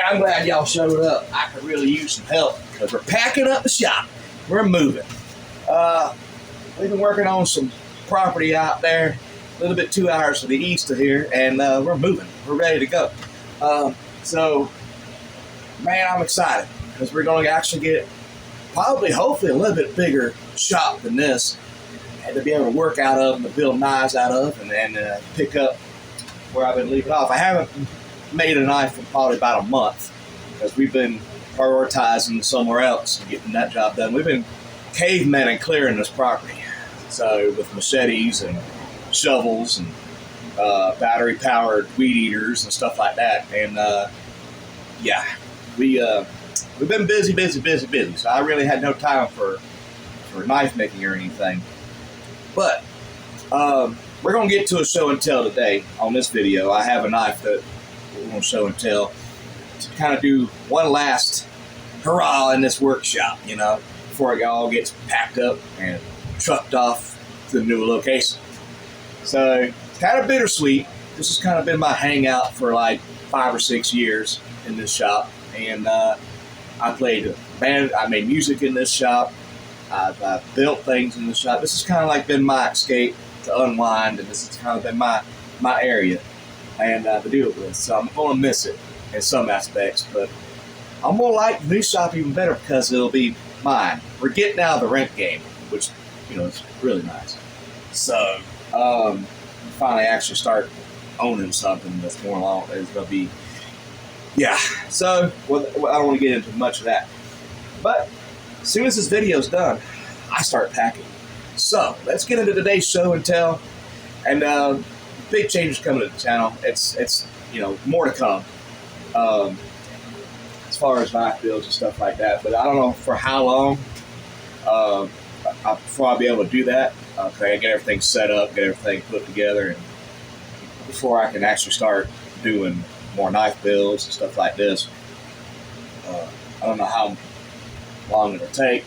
I'm glad y'all showed up. I could really use some help because we're packing up the shop. We're moving. We've been working on some property out there, a little bit 2 hours to the east of here, and we're moving. We're ready to go. So, man, I'm excited because we're going to actually get hopefully a little bit bigger shop than this, and to be able to work out of and to build knives out of and pick up where I've been leaving off. I haven't made a knife in probably about a month because we've been prioritizing somewhere else and getting that job done. We've been cavemen and clearing this property. So with machetes and shovels and battery powered weed eaters and stuff like that. And yeah, we've been busy. So I really had no time for knife making or anything. But we're gonna get to a show and tell today on this video. I have a knife that we're gonna show and tell to kind of do one last hurrah in this workshop, you know, before it all gets packed up and trucked off to the new location. So it's kind of bittersweet. This has kind of been my hangout for like 5 or 6 years in this shop, and I played band. I made music in this shop. I've built things in the shop. This has kind of like been my escape to unwind, and this has kind of been my area and to deal with. So I'm going to miss it in some aspects, but I'm going to like the new shop even better because it'll be mine. We're getting out of the rent game, which, you know, is really nice. So finally actually start owning something that's more long. It's going to be, yeah. So well, I don't want to get into much of that, but as soon as this video is done, I start packing. So let's get into today's show and tell. And big changes coming to the channel. It's you know, more to come as far as knife builds and stuff like that. But I don't know for how long before I'll be able to do that. Okay, I get everything set up, get everything put together, and before I can actually start doing more knife builds and stuff like this. I don't know how long it'll take,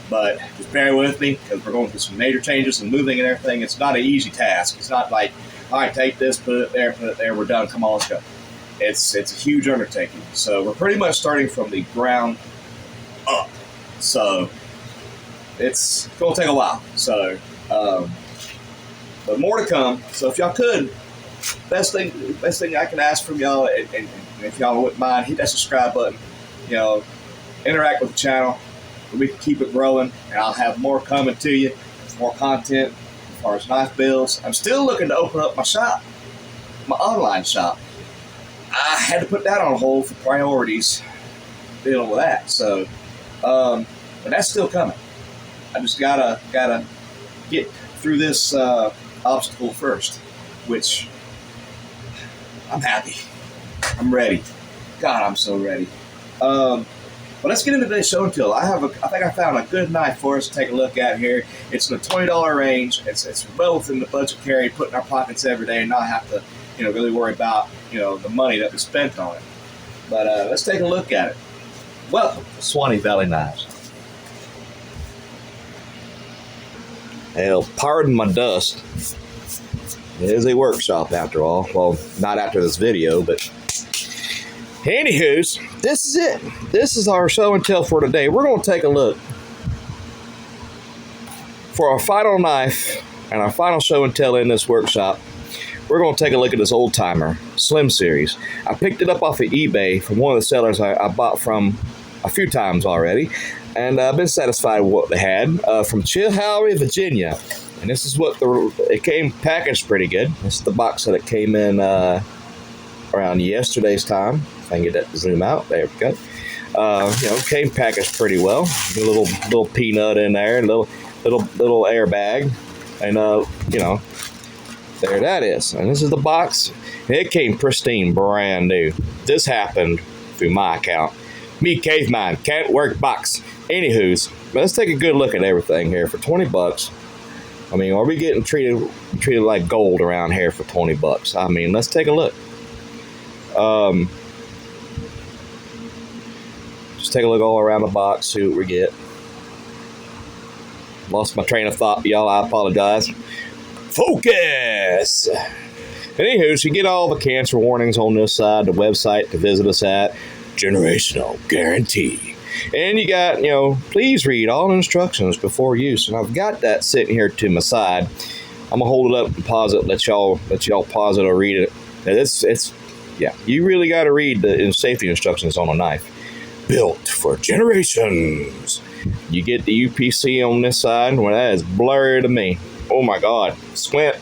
but just bear with me because we're going through some major changes and moving and everything. It's not an easy task. It's not like, all right, take this, put it there, we're done, come on, let's go. It's a huge undertaking. So we're pretty much starting from the ground up. So it's going to take a while. So, but more to come. So if y'all could, best thing I can ask from y'all, and if y'all wouldn't mind, hit that subscribe button. You know, interact with the channel. We can keep it growing, and I'll have more coming to you, more content as far as knife builds. I'm still looking to open up my shop, my online shop. I had to put that on hold for priorities, dealing with that. So, but that's still coming. I just gotta get through this obstacle first, which I'm happy. I'm ready. God, I'm so ready. But let's get into today's show and tell. I think I found a good knife for us to take a look at here. It's in the $20 range. It's well within the budget carry, put in our pockets every day, and not have to, you know, really worry about, you know, the money that we spent on it. But let's take a look at it. Welcome to Swanee Valley Knives. Hell, pardon my dust. It is a workshop after all. Well, not after this video, but anywho's, this is it. This is our show and tell for today. We're going to take a look for our final knife and our final show and tell in this workshop. We're going to take a look at this old timer Slim Series. I picked it up off of eBay from one of the sellers I bought from a few times already, and I've been satisfied with what they had from Chilhowie, Virginia. And this is what it came packaged pretty good. This is the box that it came in around yesterday's time. If I can get that to zoom out, there we go. You know, came packaged pretty well. A little peanut in there, and little airbag, and you know, there that is. And this is the box. It came pristine, brand new. This happened through my account. Me, caveman, can't work box. Anywho's, let's take a good look at everything here for $20. I mean, are we getting treated like gold around here for $20? I mean, let's take a look. Just take a look all around the box, see what we get. Lost my train of thought, y'all. I apologize. Focus! Anywho, so you get all the cancer warnings on this side, the website to visit us at. generational guarantee. And you got, please read all instructions before use. And I've got that sitting here to my side. I'm gonna hold it up and pause it. Let y'all pause it or read it. It's you really got to read the safety instructions on a knife. Built for generations. You get the UPC on this side. Well, that is blurry to me. Oh my God! Squint,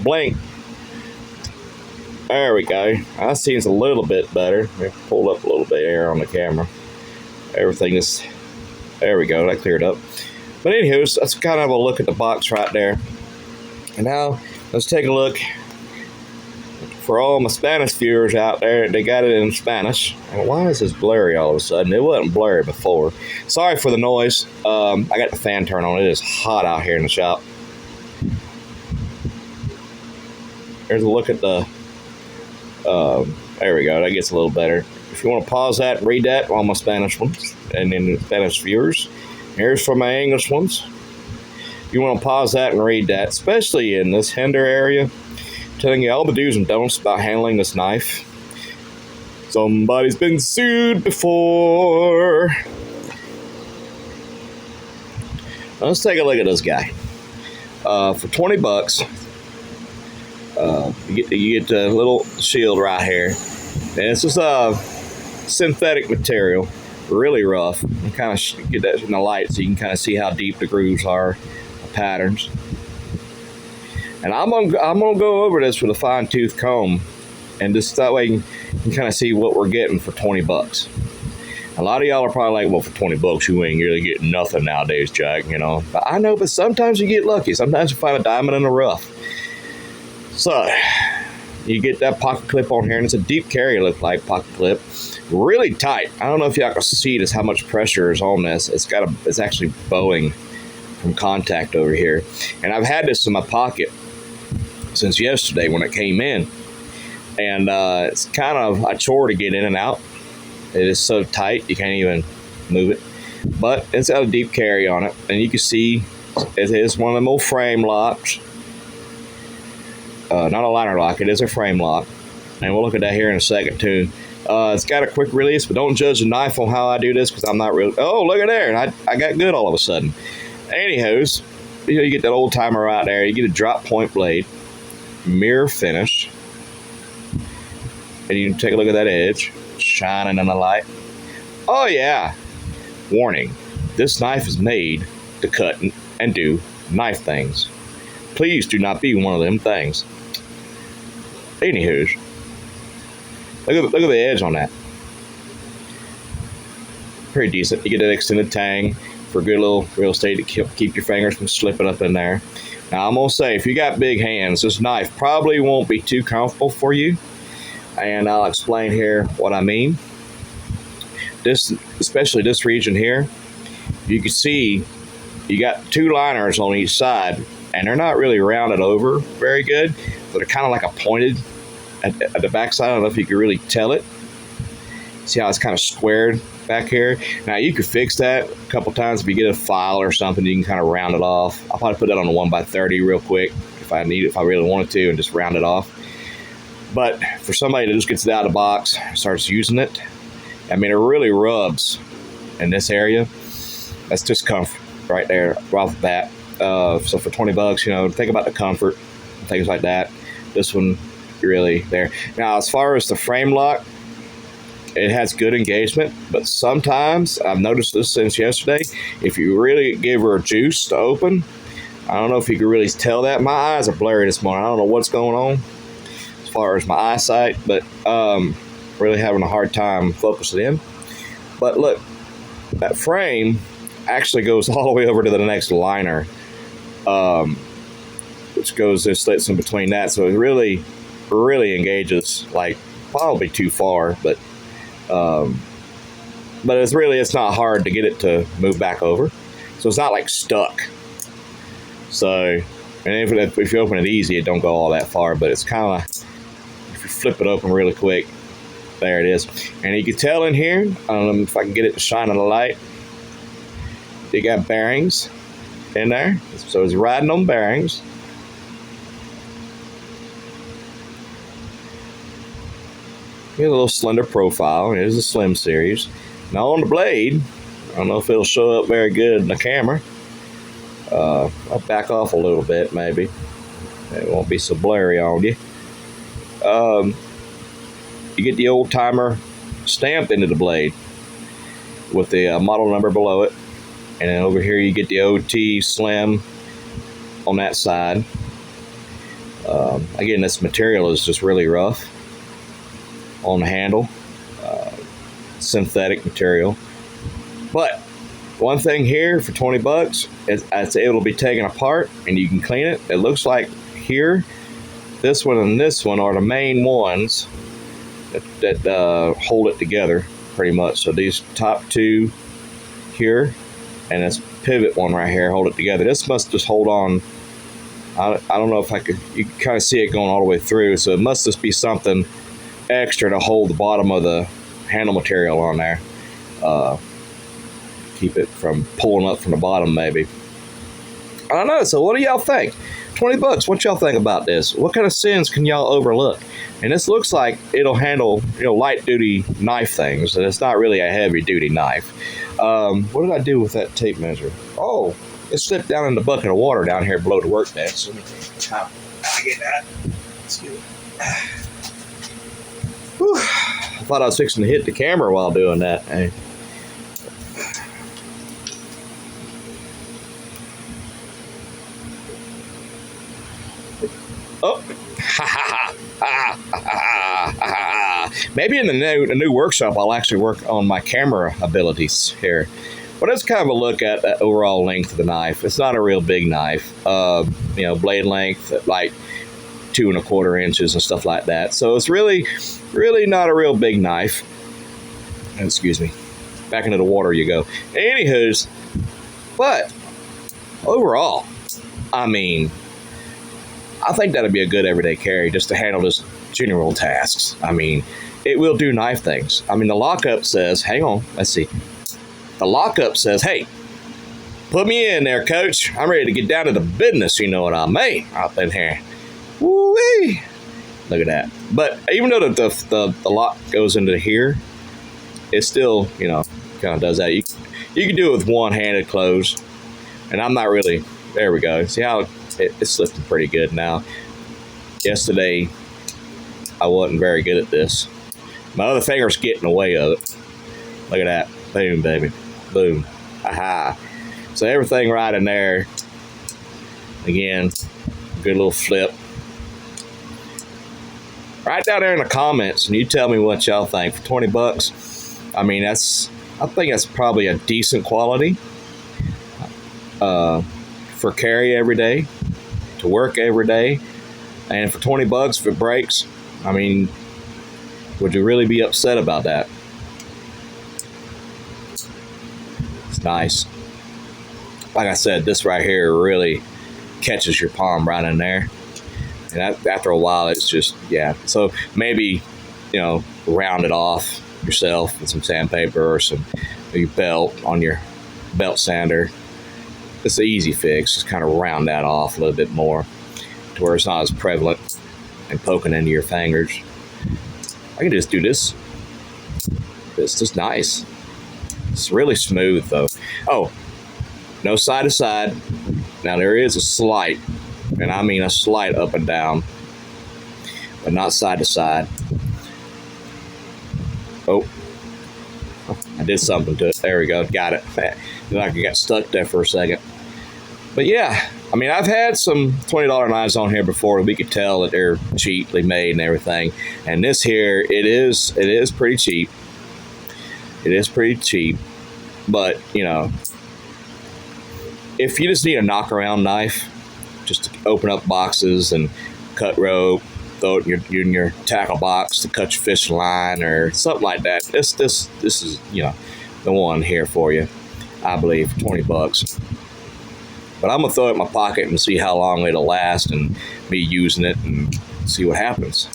blink. There we go. I see it's a little bit better. Let me pull up a little bit here on the camera. Everything is. There we go. That cleared up. But anywho, that's kind of a look at the box right there. And now let's take a look. For all my Spanish viewers out there, they got it in Spanish. And why is this blurry all of a sudden? It wasn't blurry before. Sorry for the noise. I got the fan turned on. It is hot out here in the shop. There's a look at the... there we go. That gets a little better. If you want to pause that and read that, all my Spanish ones, and then the Spanish viewers. Here's for my English ones. You want to pause that and read that, especially in this hinder area. Telling you all the do's and don'ts about handling this knife. Somebody's been sued before. Let's take a look at this guy. For 20 bucks, you get the little shield right here. And it's just a synthetic material, really rough. You kind of get that in the light so you can kind of see how deep the grooves are, the patterns. And I'm gonna go over this with a fine-tooth comb, and just that way you can kind of see what we're getting for 20 bucks. A lot of y'all are probably like, well, for 20 bucks, you ain't really getting nothing nowadays, Jack, But I know, but sometimes you get lucky. Sometimes you find a diamond in the rough. So, you get that pocket clip on here, and it's a deep carry, look like, pocket clip. Really tight. I don't know if y'all can see this, how much pressure is on this. It's actually bowing from contact over here. And I've had this in my pocket since yesterday when it came in, and it's kind of a chore to get in and out. It is so tight you can't even move it, but it's got a deep carry on it, and you can see it is one of them old frame locks. Not a liner lock, it is a frame lock, and we'll look at that here in a second too. It's got a quick release, but don't judge the knife on how I do this, because I'm not really... Oh, look at there, and I got good all of a sudden. Anyhows, you get that old timer right there. You get a drop point blade, mirror finish, and you can take a look at that edge shining in the light. Oh yeah, warning, this knife is made to cut and do knife things. Please do not be one of them things. Anywho, look at the edge on that. Pretty decent. You get that extended tang for good little real estate to keep your fingers from slipping up in there. Now, I'm going to say, if you got big hands, this knife probably won't be too comfortable for you. And I'll explain here what I mean. Especially this region here, you can see you got two liners on each side, and they're not really rounded over very good. So they're kind of like a pointed at the back side. I don't know if you can really tell it. See how it's kind of squared back here? Now, you could fix that a couple times. If you get a file or something, you can kind of round it off. I'll probably put that on a 1x30 real quick if I really wanted to, and just round it off. But for somebody that just gets it out of the box, starts using it, I mean, it really rubs in this area. That's just comfort right there, right off the bat. So for 20 bucks, think about the comfort, things like that. This one, really there. Now, as far as the frame lock, it has good engagement, but sometimes, I've noticed this since yesterday, if you really give her a juice to open, I don't know if you can really tell that. My eyes are blurry this morning. I don't know what's going on as far as my eyesight, but really having a hard time focusing in. But look, that frame actually goes all the way over to the next liner, which goes, there's slits in between that, so it really engages, like, probably too far, but it's not hard to get it to move back over, so it's not like stuck. So, and if you open it easy, it don't go all that far, but it's kind of, if you flip it open really quick, there it is. And you can tell in here, I don't know if I can get it to shine in the light, they got bearings in there, so it's riding on bearings. Get a little slender profile. Here's the Slim Series. Now on the blade, I don't know if it'll show up very good in the camera. I'll back off a little bit, maybe. It won't be so blurry on you. You get the old timer stamped into the blade with the model number below it. And then over here you get the OT Slim on that side. Again, this material is just really rough on the handle. Synthetic material. But one thing here for 20 bucks is it's able to be taken apart and you can clean it. It looks like here, this one and this one are the main ones that hold it together pretty much. So these top two here and this pivot one right here hold it together. This must just hold on. I don't know if I could, you can kind of see it going all the way through. So it must just be something extra to hold the bottom of the handle material on there. Keep it from pulling up from the bottom maybe. I don't know. So what do y'all think? 20 bucks. What y'all think about this? What kind of sins can y'all overlook? And this looks like it'll handle, light duty knife things. And it's not really a heavy duty knife. What did I do with that tape measure? Oh, it slipped down in the bucket of water down here below the workbench. So let me get that. Let's get it. Whew. I thought I was fixing to hit the camera while doing that. Hey. Oh, maybe in the new workshop I'll actually work on my camera abilities here. But it's kind of a look at the overall length of the knife. It's not a real big knife. Blade length at like 2 1/4 inches and stuff like that. So it's really not a real big knife. Excuse me. Back into the water you go. Anywho's, but overall, I mean, I think that'd be a good everyday carry just to handle just general tasks. I mean, it will do knife things. I mean, the lockup says, hang on, let's see. The lockup says, hey, put me in there, coach. I'm ready to get down to the business, you know what I mean, up in here. Woo-wee. Look at that. But even though the lock goes into here, it still, kind of does that. You can do it with one-handed closed. And I'm not really, there we go. See how it's lifting pretty good now. Yesterday, I wasn't very good at this. My other finger's getting in the way of it. Look at that. Boom, baby. Boom. Aha. So everything right in there. Again, good little flip. Right down there in the comments, and you tell me what y'all think. For 20 bucks, I mean, I think that's probably a decent quality for carry every day, to work every day. And for 20 bucks, if it breaks, I mean, would you really be upset about that? It's nice. Like I said, this right here really catches your palm right in there. And after a while, it's just, yeah. So maybe, round it off yourself with some sandpaper or some belt on your belt sander. It's an easy fix. Just kind of round that off a little bit more to where it's not as prevalent and poking into your fingers. I can just do this. It's just nice. It's really smooth, though. Oh, no side to side. Now, there is a slight, and I mean a slight up and down, but not side to side. Oh, I did something to it. There we go. Got it. Then I got stuck there for a second. But yeah, I mean, I've had some $20 knives on here before. We could tell that they're cheaply made and everything. And this here, it is pretty cheap. It is pretty cheap. But, if you just need a knock-around knife, just to open up boxes and cut rope, throw it in your tackle box to cut your fishing line or something like that, this is, the one here for you, I believe, for 20 bucks. But I'm going to throw it in my pocket and see how long it'll last and me using it and see what happens.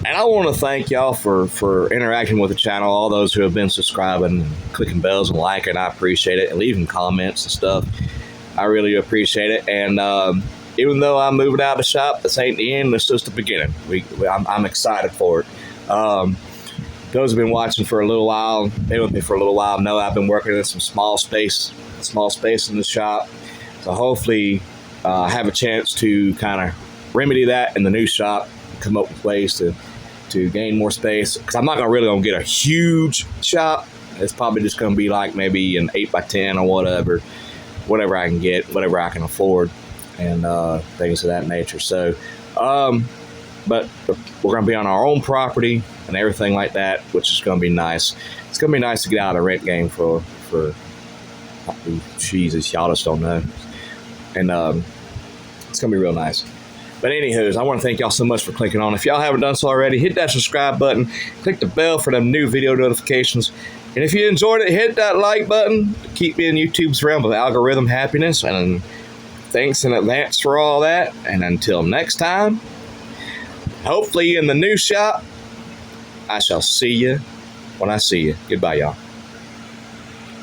And I want to thank y'all for interacting with the channel, all those who have been subscribing, clicking bells and liking. I appreciate it, and leaving comments and stuff. I really appreciate it. And even though I'm moving out of the shop, this ain't the end. It's just the beginning. I'm excited for it. Those who've been watching for a little while, been with me for a little while, know I've been working in some small space in the shop. So hopefully I have a chance to kind of remedy that in the new shop, come up with ways to gain more space. Because I'm not really going to get a huge shop. It's probably just going to be like maybe an 8x10 or whatever I can get, whatever I can afford, and things of that nature. So, but we're going to be on our own property and everything like that, which is going to be nice. It's going to be nice to get out of the rent game for Jesus, y'all just don't know. And it's going to be real nice. But anywho, I want to thank y'all so much for clicking on. If y'all haven't done so already, hit that subscribe button, click the bell for them new video notifications. And if you enjoyed it, hit that like button to keep me in YouTube's realm of algorithm happiness. And thanks in advance for all that. And until next time, hopefully in the new shop, I shall see you when I see you. Goodbye, y'all.